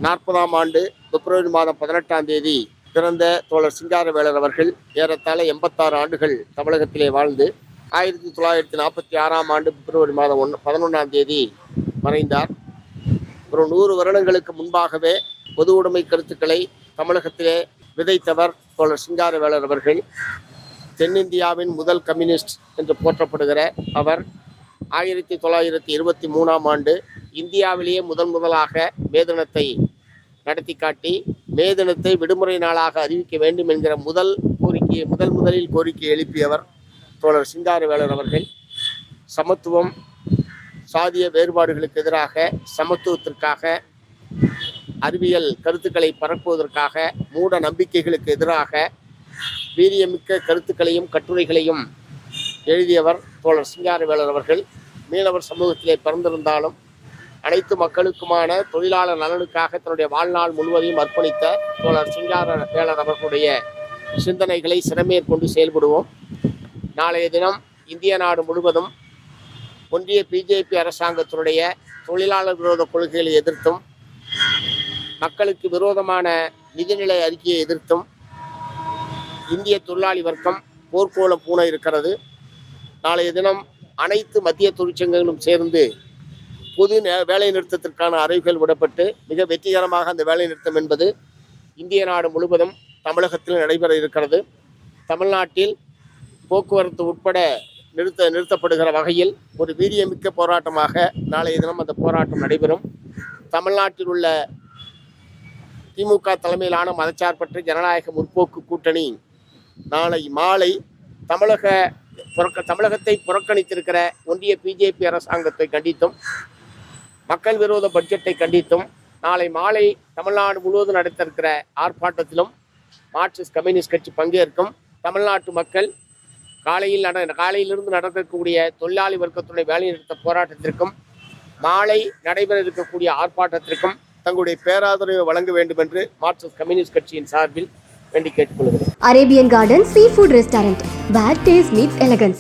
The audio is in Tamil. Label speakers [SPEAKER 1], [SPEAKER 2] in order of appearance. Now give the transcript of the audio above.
[SPEAKER 1] 40ஆம் ஆண்டு பிப்ரவரி மாதம் 18ஆம் தேதி பிறந்த தோழர் சிங்காரவேலர் அவர்கள் ஏறத்தாழ 86 ஆண்டுகள் தமிழகத்திலே வாழ்ந்து 1946ஆம் ஆண்டு பிப்ரவரி மாதம் 11ஆம் தேதி மறைந்தார். ஒரு 100 வருடங்களுக்கு முன்பாகவே பொது உடைமை கருத்துக்களை தமிழகத்திலே விதைத்தவர் தோழர் சிங்காரவேலர் அவர்கள். தென்னிந்தியாவின் முதல் கம்யூனிஸ்ட் என்று போற்றப்படுகிற அவர் 1923ஆம் ஆண்டு இந்தியாவிலேயே முதலாக மே தினத்தை நடத்தி காட்டி மே தினத்தை விடுமுறை நாளாக அறிவிக்க வேண்டும் என்கிற முதலில் கோரிக்கை எழுப்பியவர் தோழர் சிங்காரவேலர் அவர்கள். சமத்துவம், சாதிய வேறுபாடுகளுக்கு எதிராக, சமத்துவத்திற்காக, அறிவியல் கருத்துக்களை பரப்புவதற்காக, மூட நம்பிக்கைகளுக்கு எதிராக வீரியமிக்க கருத்துக்களையும் கட்டுரைகளையும் எழுதியவர் தோழர் சிங்காரவேலர் அவர்கள். மீனவர் சமூகத்திலே பிறந்திருந்தாலும் அனைத்து மக்களுக்குமான தொழிலாளர் நலனுக்காக தன்னுடைய வாழ்நாள் முழுவதையும் அர்ப்பணித்த தோழர் சிங்காரவேலர் அவர்களுடைய சிந்தனைகளை சிறமேற்கொண்டு செயல்படுவோம். நாளைய தினம் இந்திய நாடு முழுவதும் ஒன்றிய பிஜேபி அரசாங்கத்தினுடைய தொழிலாளர் விரோத கொள்கைகளை எதிர்த்தும், மக்களுக்கு விரோதமான நிதிநிலை அறிக்கையை எதிர்த்தும் இந்திய தொழிலாளி வர்க்கம் போர்க்கோலம் பூண இருக்கிறது. நாளைய தினம் அனைத்து மத்திய தொழிற்சங்கங்களும் சேர்ந்து பொது வேலை நிறுத்தத்திற்கான அறிவிப்புகள் விடப்பட்டு மிக வெற்றிகரமாக அந்த வேலை நிறுத்தம் என்பது இந்திய நாடு முழுவதும் தமிழகத்தில் நடைபெற இருக்கிறது. தமிழ்நாட்டில் போக்குவரத்து உட்பட நிறுத்தப்படுகிற வகையில் ஒரு வீரியமிக்க போராட்டமாக நாளைய தினம் அந்த போராட்டம் நடைபெறும். தமிழ்நாட்டில் உள்ள திமுக தலைமையிலான மதச்சார்பற்ற ஜனநாயக முற்போக்கு கூட்டணி நாளை மாலை தமிழகத்தை புறக்கணித்திருக்கிற ஒன்றிய பிஜேபி அரசாங்கத்தை கண்டித்தும், மக்கள் விரோத பட்ஜெட்டை கண்டித்தும் நாளை மாலை தமிழ்நாடு முழுவதும் நடத்திருக்கிற ஆர்ப்பாட்டத்திலும் மார்க்சிஸ்ட் கம்யூனிஸ்ட் கட்சி பங்கேற்கும். தமிழ்நாட்டு மக்கள் காலையிலிருந்து நடக்கக்கூடிய தொழிலாளி வர்க்கத்துடைய வேலைநிறுத்த போராட்டத்திற்கும் மாலை நடைபெற இருக்கக்கூடிய ஆர்ப்பாட்டத்திற்கும் தங்களுடைய பேராதரவை வழங்க வேண்டும் என்று மார்க்சிஸ்ட் கம்யூனிஸ்ட் கட்சியின் சார்பில் வேண்டி கேட்டுக்கொள்கிறேன்.
[SPEAKER 2] Arabian garden sea food restaurant, where taste meets elegance.